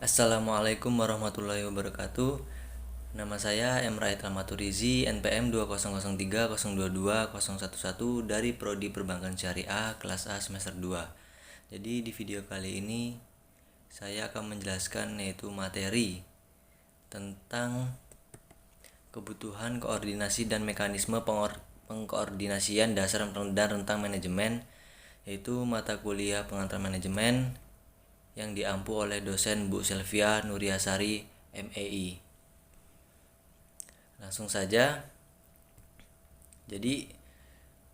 Assalamualaikum warahmatullahi wabarakatuh. Nama saya Emra Rahmaturizi, NPM 20030220011 dari Prodi Perbankan Syariah kelas A semester 2. Jadi di video kali ini saya akan menjelaskan yaitu materi tentang kebutuhan koordinasi dan mekanisme pengkoordinasian dasar dan rentang manajemen, yaitu mata kuliah pengantar manajemen yang diampu oleh dosen Bu Sylvia Nuriasari, MEI. Langsung saja. Jadi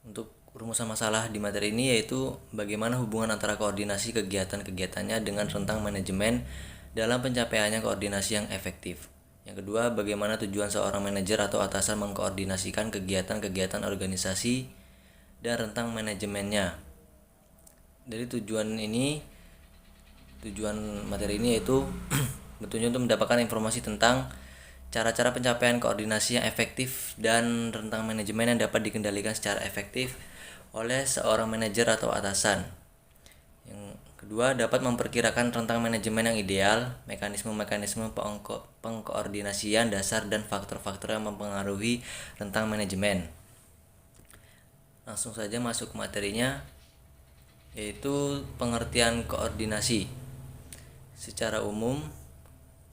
untuk rumusan masalah di materi ini yaitu bagaimana hubungan antara koordinasi kegiatan-kegiatannya dengan rentang manajemen dalam pencapaiannya koordinasi yang efektif. Yang kedua, bagaimana tujuan seorang manajer atau atasan mengkoordinasikan kegiatan-kegiatan organisasi dan rentang manajemennya. Dari tujuan materi ini yaitu tentunya untuk mendapatkan informasi tentang cara-cara pencapaian koordinasi yang efektif dan rentang manajemen yang dapat dikendalikan secara efektif oleh seorang manajer atau atasan. Yang kedua, dapat memperkirakan rentang manajemen yang ideal, mekanisme-mekanisme pengkoordinasian dasar dan faktor-faktor yang mempengaruhi rentang manajemen. Langsung saja masuk ke materinya, yaitu pengertian koordinasi. Secara umum,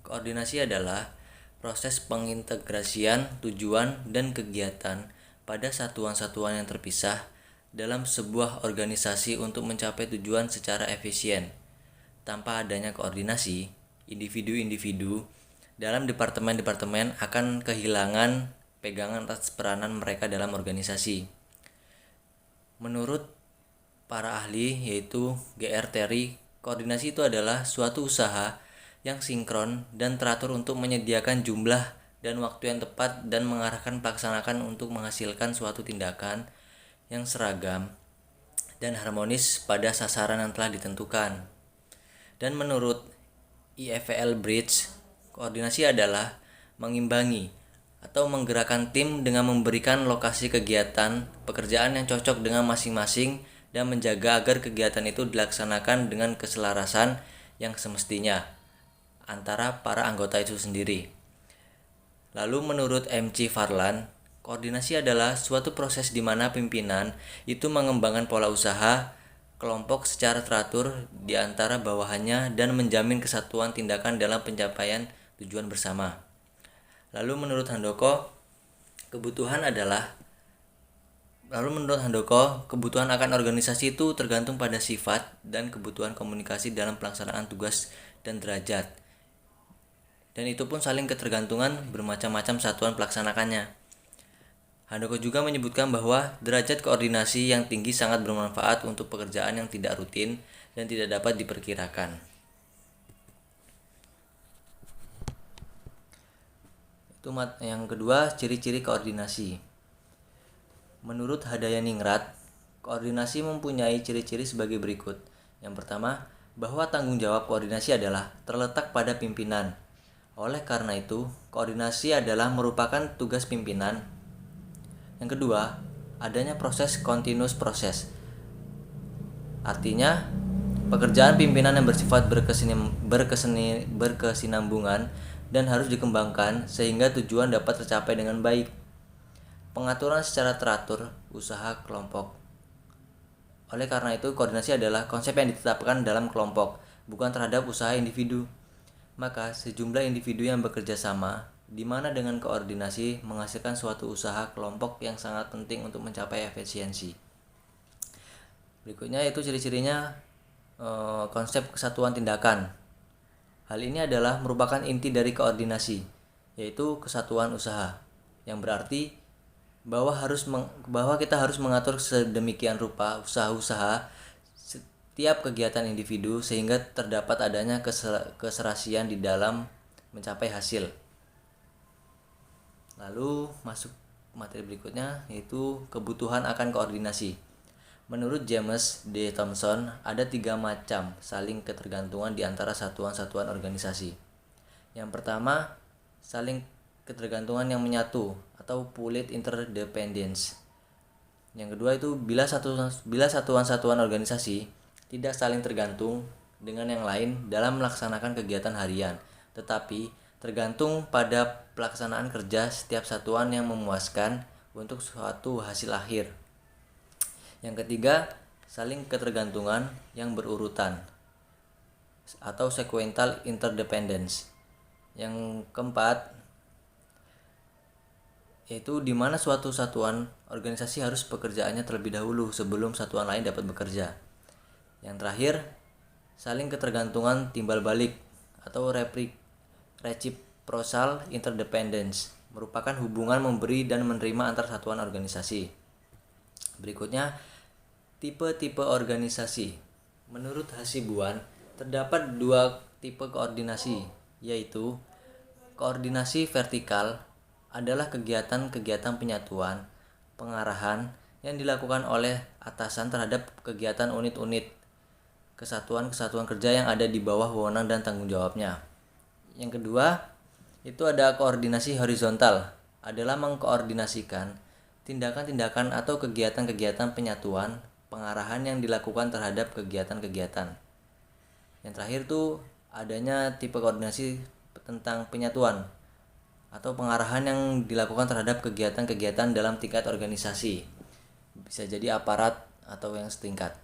koordinasi adalah proses pengintegrasian tujuan dan kegiatan pada satuan-satuan yang terpisah dalam sebuah organisasi untuk mencapai tujuan secara efisien. Tanpa adanya koordinasi, individu-individu dalam departemen-departemen akan kehilangan pegangan atas peranan mereka dalam organisasi. Menurut para ahli yaitu G.R. Terry, koordinasi itu adalah suatu usaha yang sinkron dan teratur untuk menyediakan jumlah dan waktu yang tepat dan mengarahkan pelaksanaan untuk menghasilkan suatu tindakan yang seragam dan harmonis pada sasaran yang telah ditentukan. Dan menurut IFL Bridge, koordinasi adalah mengimbangi atau menggerakkan tim dengan memberikan lokasi kegiatan pekerjaan yang cocok dengan masing-masing dan menjaga agar kegiatan itu dilaksanakan dengan keselarasan yang semestinya antara para anggota itu sendiri. Lalu menurut M.C. Farland, koordinasi adalah suatu proses di mana pimpinan itu mengembangkan pola usaha kelompok secara teratur di antara bawahannya dan menjamin kesatuan tindakan dalam pencapaian tujuan bersama. Lalu menurut Handoko, kebutuhan akan organisasi itu tergantung pada sifat dan kebutuhan komunikasi dalam pelaksanaan tugas dan derajat. Dan itu pun saling ketergantungan bermacam-macam satuan pelaksanakannya. Handoko juga menyebutkan bahwa derajat koordinasi yang tinggi sangat bermanfaat untuk pekerjaan yang tidak rutin dan tidak dapat diperkirakan. Itu yang kedua, ciri-ciri koordinasi. Menurut Hadayaningrat, koordinasi mempunyai ciri-ciri sebagai berikut. Yang pertama, bahwa tanggung jawab koordinasi adalah terletak pada pimpinan. Oleh karena itu, koordinasi adalah merupakan tugas pimpinan. Yang kedua, adanya proses continuous proses. Artinya, pekerjaan pimpinan yang bersifat berkesinambungan dan harus dikembangkan sehingga tujuan dapat tercapai dengan baik. Pengaturan secara teratur usaha kelompok. Oleh karena itu, koordinasi adalah konsep yang ditetapkan dalam kelompok, bukan terhadap usaha individu. Maka, sejumlah individu yang bekerja sama, di mana dengan koordinasi menghasilkan suatu usaha kelompok yang sangat penting untuk mencapai efisiensi. Berikutnya yaitu ciri-cirinya konsep kesatuan tindakan. Hal ini adalah merupakan inti dari koordinasi, yaitu kesatuan usaha, yang berarti bahwa kita harus mengatur sedemikian rupa usaha-usaha setiap kegiatan individu sehingga terdapat adanya keserasian di dalam mencapai hasil. Lalu masuk materi berikutnya yaitu kebutuhan akan koordinasi. Menurut James D. Thompson, ada 3 macam saling ketergantungan di antara satuan-satuan organisasi. Yang pertama, saling ketergantungan yang menyatu atau pullit interdependence. Yang kedua itu bila satuan-satuan organisasi tidak saling tergantung dengan yang lain dalam melaksanakan kegiatan harian, tetapi tergantung pada pelaksanaan kerja setiap satuan yang memuaskan untuk suatu hasil akhir. Yang ketiga, saling ketergantungan yang berurutan atau sequential interdependence. Yang keempat, yaitu di mana suatu satuan organisasi harus pekerjaannya terlebih dahulu sebelum satuan lain dapat bekerja. Yang terakhir, saling ketergantungan timbal balik atau reciprocal interdependence merupakan hubungan memberi dan menerima antar satuan organisasi. Berikutnya, tipe-tipe organisasi. Menurut Hasibuan, terdapat dua tipe koordinasi, yaitu koordinasi vertikal adalah kegiatan-kegiatan penyatuan, pengarahan yang dilakukan oleh atasan terhadap kegiatan unit-unit kesatuan-kesatuan kerja yang ada di bawah wewenang dan tanggung jawabnya. Yang kedua, itu ada koordinasi horizontal, adalah mengkoordinasikan tindakan-tindakan atau kegiatan-kegiatan penyatuan, pengarahan yang dilakukan terhadap kegiatan-kegiatan. Yang terakhir tuh adanya tipe koordinasi tentang penyatuan atau pengarahan yang dilakukan terhadap kegiatan-kegiatan dalam tingkat organisasi. Bisa jadi aparat atau yang setingkat.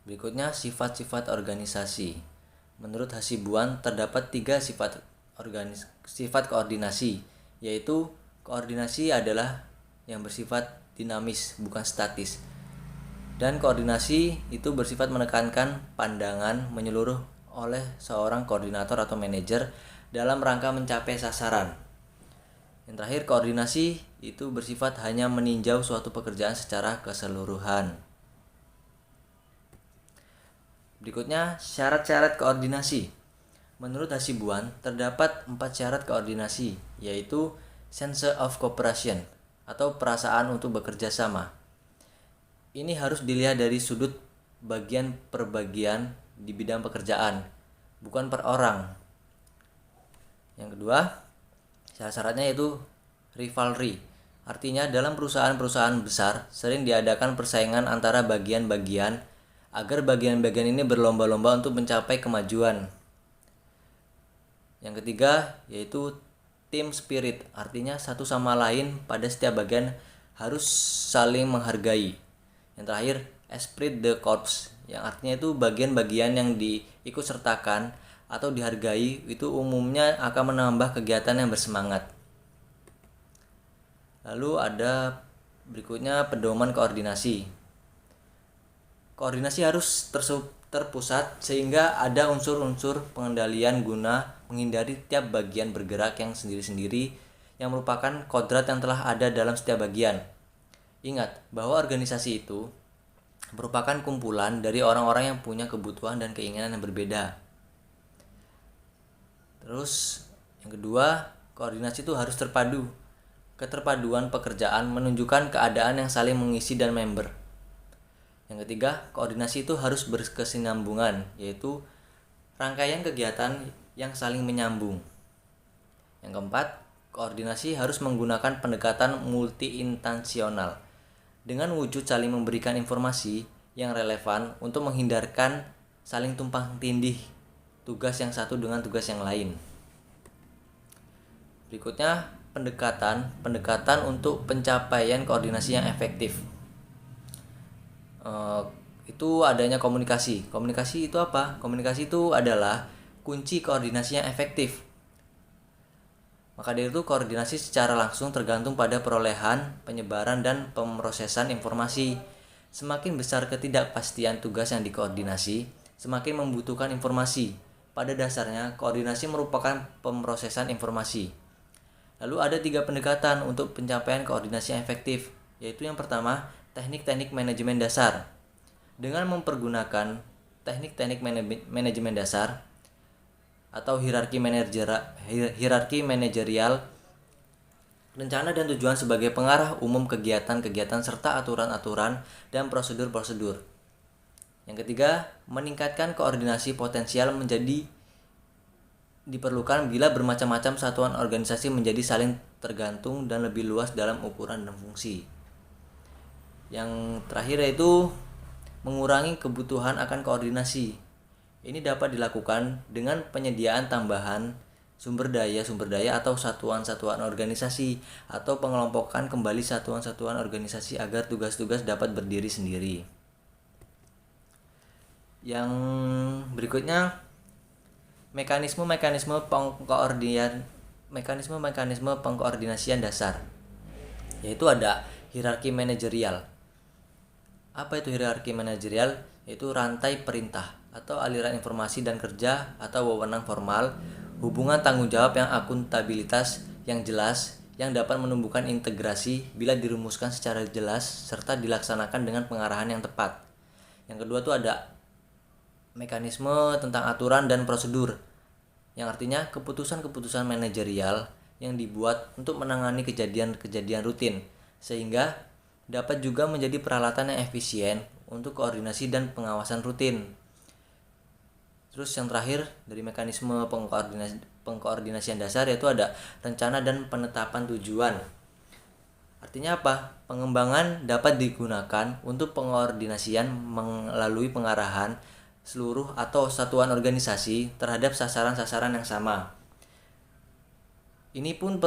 Berikutnya, sifat-sifat organisasi. Menurut Hasibuan, terdapat 3 sifat koordinasi, yaitu koordinasi adalah yang bersifat dinamis, bukan statis. Dan koordinasi itu bersifat menekankan pandangan menyeluruh oleh seorang koordinator atau manajer dalam rangka mencapai sasaran. Yang terakhir, koordinasi itu bersifat hanya meninjau suatu pekerjaan secara keseluruhan. Berikutnya, syarat-syarat koordinasi. Menurut Hasibuan, terdapat 4 syarat koordinasi, yaitu sense of cooperation atau perasaan untuk bekerja sama. Ini harus dilihat dari sudut bagian per bagian di bidang pekerjaan, bukan per orang. Yang kedua, syarat-syaratnya yaitu rivalry. Artinya dalam perusahaan-perusahaan besar sering diadakan persaingan antara bagian-bagian agar bagian-bagian ini berlomba-lomba untuk mencapai kemajuan. Yang ketiga, yaitu team spirit. Artinya satu sama lain pada setiap bagian harus saling menghargai. Yang terakhir, esprit de corps, yang artinya itu bagian-bagian yang diikut sertakan atau dihargai itu umumnya akan menambah kegiatan yang bersemangat. Lalu ada berikutnya pedoman koordinasi. Koordinasi harus terpusat sehingga ada unsur-unsur pengendalian guna menghindari tiap bagian bergerak yang sendiri-sendiri yang merupakan kodrat yang telah ada dalam setiap bagian. Ingat bahwa organisasi itu merupakan kumpulan dari orang-orang yang punya kebutuhan dan keinginan yang berbeda. Terus yang kedua, koordinasi itu harus terpadu. Keterpaduan pekerjaan menunjukkan keadaan yang saling mengisi dan member. Yang ketiga, koordinasi itu harus berkesinambungan, yaitu rangkaian kegiatan yang saling menyambung. Yang keempat, koordinasi harus menggunakan pendekatan multi-instansional dengan wujud saling memberikan informasi yang relevan untuk menghindarkan saling tumpang tindih tugas yang satu dengan tugas yang lain. Berikutnya, pendekatan untuk pencapaian koordinasi yang efektif. Itu adanya komunikasi. Komunikasi itu apa? Komunikasi itu adalah kunci koordinasi yang efektif. Maka dari itu koordinasi secara langsung tergantung pada perolehan, penyebaran, dan pemrosesan informasi. Semakin besar ketidakpastian tugas yang dikoordinasi, semakin membutuhkan informasi. Pada dasarnya, koordinasi merupakan pemrosesan informasi. Lalu ada 3 pendekatan untuk pencapaian koordinasi yang efektif, yaitu yang pertama, teknik-teknik manajemen dasar. Dengan mempergunakan teknik-teknik manajemen dasar, atau hierarki manajerial, rencana dan tujuan sebagai pengarah umum kegiatan-kegiatan serta aturan-aturan dan prosedur-prosedur. Yang ketiga, meningkatkan koordinasi potensial menjadi diperlukan bila bermacam-macam satuan organisasi menjadi saling tergantung dan lebih luas dalam ukuran dan fungsi. Yang terakhir yaitu mengurangi kebutuhan akan koordinasi. Ini dapat dilakukan dengan penyediaan tambahan sumber daya atau satuan-satuan organisasi, atau pengelompokan kembali satuan-satuan organisasi agar tugas-tugas dapat berdiri sendiri. Yang berikutnya, mekanisme pengkoordinasian dasar, yaitu ada hierarki manajerial. Apa itu hierarki manajerial? Yaitu rantai perintah atau aliran informasi dan kerja atau wewenang formal, hubungan tanggung jawab yang akuntabilitas yang jelas, yang dapat menumbuhkan integrasi bila dirumuskan secara jelas serta dilaksanakan dengan pengarahan yang tepat. Yang kedua tuh ada mekanisme tentang aturan dan prosedur, yang artinya keputusan-keputusan manajerial yang dibuat untuk menangani kejadian-kejadian rutin, sehingga dapat juga menjadi peralatan yang efisien untuk koordinasi dan pengawasan rutin. Terus yang terakhir dari mekanisme pengkoordinasian dasar, yaitu ada rencana dan penetapan tujuan. Artinya apa? Pengembangan dapat digunakan untuk pengkoordinasian melalui pengarahan seluruh atau satuan organisasi terhadap sasaran-sasaran yang sama. Ini pun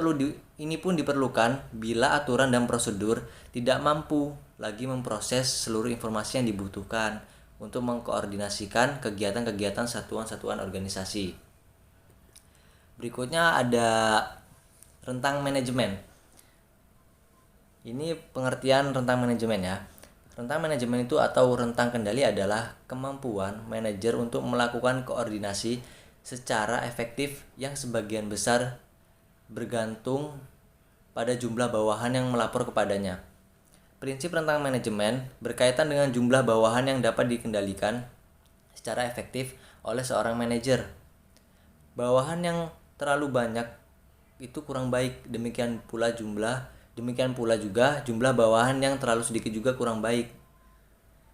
diperlukan bila aturan dan prosedur tidak mampu lagi memproses seluruh informasi yang dibutuhkan untuk mengkoordinasikan kegiatan-kegiatan satuan-satuan organisasi. Berikutnya ada rentang manajemen. Ini pengertian rentang manajemen ya. Rentang manajemen itu atau rentang kendali adalah kemampuan manajer untuk melakukan koordinasi secara efektif yang sebagian besar bergantung pada jumlah bawahan yang melapor kepadanya. Prinsip rentang manajemen berkaitan dengan jumlah bawahan yang dapat dikendalikan secara efektif oleh seorang manajer. Bawahan yang terlalu banyak itu kurang baik, demikian pula juga jumlah bawahan yang terlalu sedikit juga kurang baik.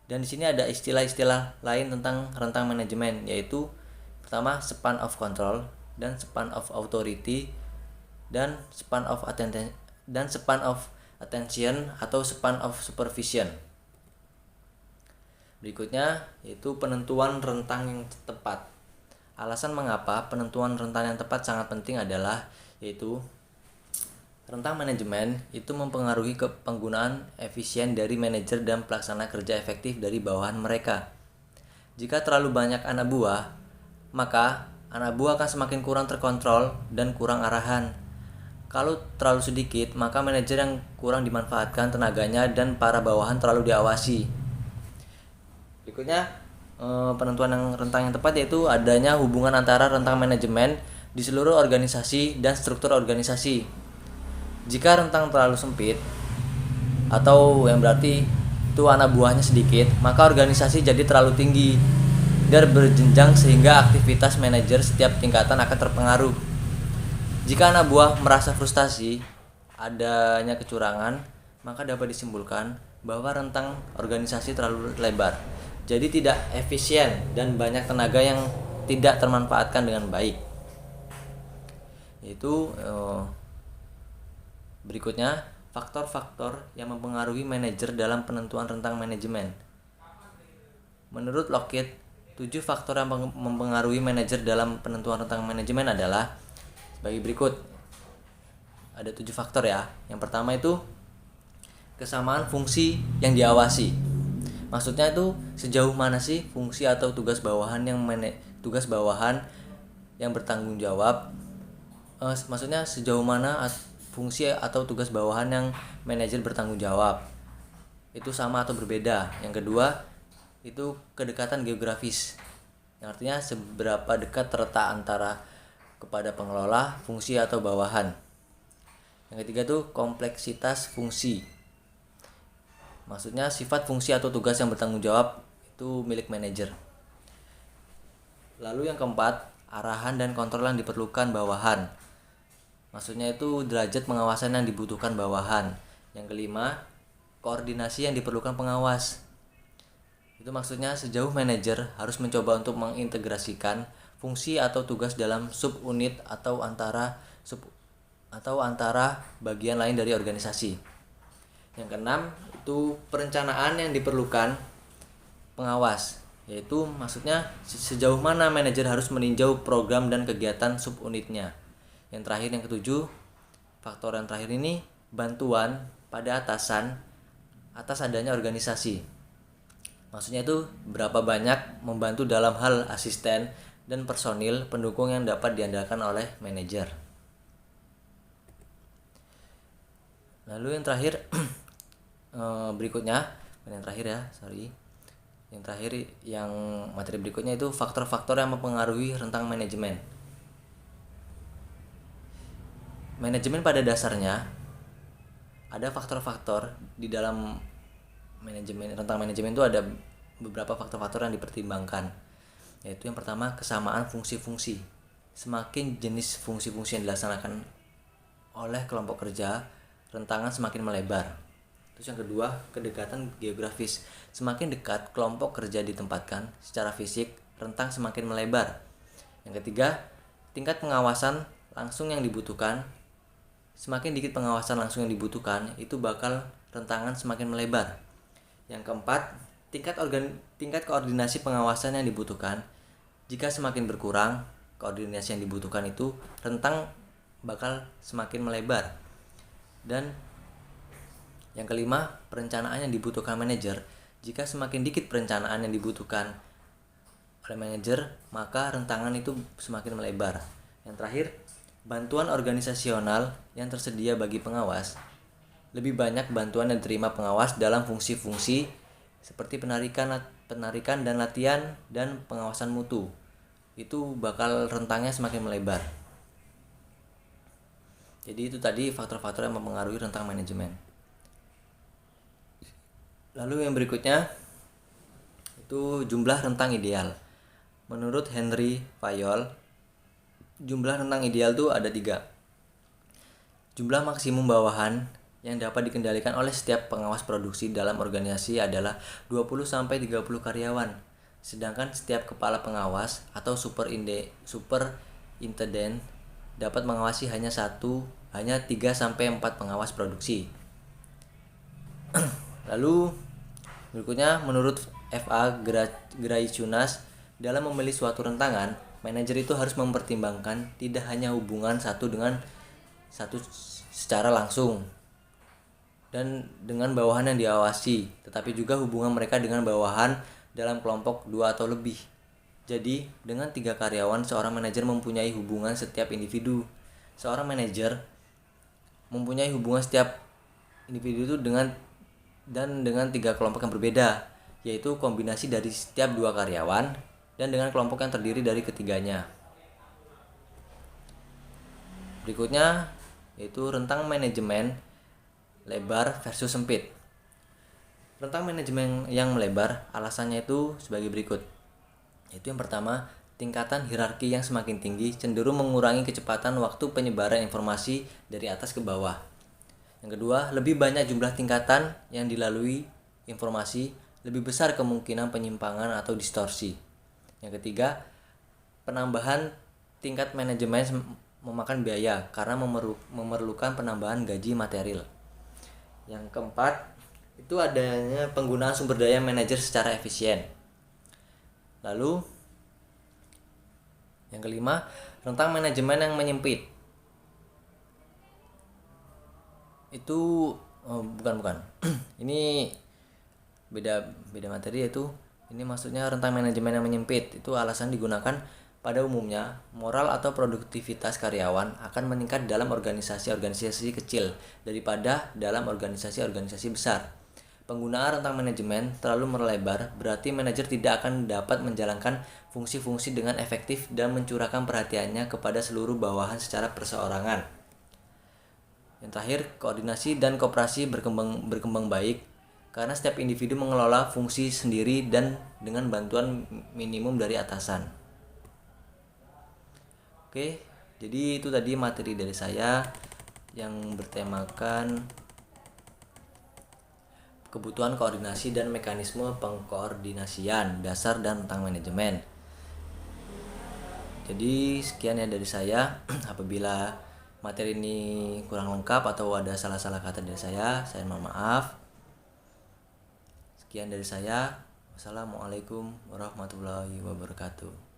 Dan di sini ada istilah-istilah lain tentang rentang manajemen, yaitu pertama span of control, dan span of authority, dan span of attention atau span of supervision. Berikutnya yaitu penentuan rentang yang tepat. Alasan mengapa penentuan rentang yang tepat sangat penting adalah yaitu rentang manajemen itu mempengaruhi penggunaan efisien dari manajer dan pelaksana kerja efektif dari bawahan mereka. Jika terlalu banyak anak buah, maka anak buah akan semakin kurang terkontrol dan kurang arahan. Kalau terlalu sedikit, maka manajer yang kurang dimanfaatkan tenaganya dan para bawahan terlalu diawasi. Berikutnya, penentuan rentang yang tepat yaitu adanya hubungan antara rentang manajemen di seluruh organisasi dan struktur organisasi. Jika rentang terlalu sempit atau yang berarti itu anak buahnya sedikit, maka organisasi jadi terlalu tinggi dan berjenjang sehingga aktivitas manajer setiap tingkatan akan terpengaruh. Jika anak buah merasa frustasi adanya kecurangan, maka dapat disimpulkan bahwa rentang organisasi terlalu lebar, jadi tidak efisien dan banyak tenaga yang tidak termanfaatkan dengan baik. Yaitu berikutnya, faktor-faktor yang mempengaruhi manajer dalam penentuan rentang manajemen. Menurut Lockheed, 7 faktor yang mempengaruhi manajer dalam penentuan rentang manajemen adalah sebagai berikut. Ada 7 faktor ya. Yang pertama itu kesamaan fungsi yang diawasi. Maksudnya itu sejauh mana sih fungsi atau tugas bawahan yang bertanggung jawab. Maksudnya sejauh mana fungsi atau tugas bawahan yang manajer bertanggung jawab itu sama atau berbeda. Yang kedua itu kedekatan geografis, yang artinya seberapa dekat terletak antara kepada pengelola, fungsi atau bawahan. Yang ketiga itu kompleksitas fungsi, maksudnya sifat fungsi atau tugas yang bertanggung jawab itu milik manajer. Lalu yang keempat, arahan dan kontrol yang diperlukan bawahan. Maksudnya itu derajat pengawasan yang dibutuhkan bawahan. Yang kelima, koordinasi yang diperlukan pengawas. Itu maksudnya sejauh manajer harus mencoba untuk mengintegrasikan fungsi atau tugas dalam subunit atau antara bagian lain dari organisasi. Yang keenam, itu perencanaan yang diperlukan pengawas, yaitu maksudnya sejauh mana manajer harus meninjau program dan kegiatan subunitnya. Yang terakhir, yang ketujuh, faktor yang terakhir ini bantuan pada atasan atas adanya organisasi. Maksudnya itu berapa banyak membantu dalam hal asisten dan personil pendukung yang dapat diandalkan oleh manajer. Lalu yang terakhir berikutnya, yang terakhir ya, Yang terakhir, yang materi berikutnya itu faktor-faktor yang mempengaruhi rentang manajemen. Manajemen pada dasarnya ada faktor-faktor di dalam manajemen. Rentang manajemen itu ada beberapa faktor-faktor yang dipertimbangkan. Yaitu yang pertama, kesamaan fungsi-fungsi. Semakin jenis fungsi-fungsi yang dilaksanakan oleh kelompok kerja, rentangan semakin melebar. Terus yang kedua, kedekatan geografis. Semakin dekat kelompok kerja ditempatkan secara fisik, rentang semakin melebar. Yang ketiga, tingkat pengawasan langsung yang dibutuhkan. Semakin dikit pengawasan langsung yang dibutuhkan, itu bakal rentangan semakin melebar. Yang keempat, tingkat koordinasi pengawasan yang dibutuhkan. Jika semakin berkurang koordinasi yang dibutuhkan, itu rentang bakal semakin melebar. Dan yang kelima, perencanaan yang dibutuhkan manajer. Jika semakin dikit perencanaan yang dibutuhkan oleh manajer, maka rentangan itu semakin melebar. Yang terakhir, bantuan organisasional yang tersedia bagi pengawas. Lebih banyak bantuan yang diterima pengawas dalam fungsi-fungsi seperti penarikan dan latihan dan pengawasan mutu. Itu bakal rentangnya semakin melebar. Jadi itu tadi faktor-faktor yang mempengaruhi rentang manajemen. Lalu yang berikutnya itu jumlah rentang ideal. Menurut Henry Fayol, jumlah rentang ideal itu ada 3. Jumlah maksimum bawahan yang dapat dikendalikan oleh setiap pengawas produksi dalam organisasi adalah 20-30 karyawan. Sedangkan setiap kepala pengawas atau superintendent dapat mengawasi hanya 3-4 pengawas produksi. Lalu berikutnya, menurut F.A. Graichunas, dalam memilih suatu rentangan, manajer itu harus mempertimbangkan tidak hanya hubungan satu dengan satu secara langsung dan dengan bawahan yang diawasi, tetapi juga hubungan mereka dengan bawahan dalam kelompok 2 atau lebih. Jadi, dengan 3 karyawan, seorang manajer mempunyai hubungan setiap individu. Seorang manajer mempunyai hubungan setiap individu itu dengan 3 kelompok yang berbeda, yaitu kombinasi dari setiap 2 karyawan dan dengan kelompok yang terdiri dari ketiganya. Berikutnya yaitu rentang manajemen lebar versus sempit. Rentang manajemen yang melebar alasannya itu sebagai berikut. Yaitu yang pertama, tingkatan hierarki yang semakin tinggi cenderung mengurangi kecepatan waktu penyebaran informasi dari atas ke bawah. Yang kedua, lebih banyak jumlah tingkatan yang dilalui informasi, lebih besar kemungkinan penyimpangan atau distorsi. Yang ketiga, penambahan tingkat manajemen memakan biaya karena memerlukan penambahan gaji material. Yang keempat, itu adanya penggunaan sumber daya manajer secara efisien. Lalu, yang kelima, rentang manajemen yang menyempit. Itu bukan ini beda materi, yaitu ini maksudnya rentang manajemen yang menyempit. Itu alasan digunakan pada umumnya moral atau produktivitas karyawan akan meningkat dalam organisasi kecil daripada dalam organisasi besar. Penggunaan rentang manajemen terlalu melebar berarti manajer tidak akan dapat menjalankan fungsi-fungsi dengan efektif dan mencurahkan perhatiannya kepada seluruh bawahan secara perseorangan. Yang terakhir, koordinasi dan koperasi berkembang baik karena setiap individu mengelola fungsi sendiri dan dengan bantuan minimum dari atasan. Oke, jadi itu tadi materi dari saya yang bertemakan kebutuhan koordinasi dan mekanisme pengkoordinasian, dasar dan rentang manajemen. Jadi sekian ya dari saya. Apabila materi ini kurang lengkap atau ada salah-salah kata dari saya mohon maaf. Sekian dari saya. Wassalamualaikum warahmatullahi wabarakatuh.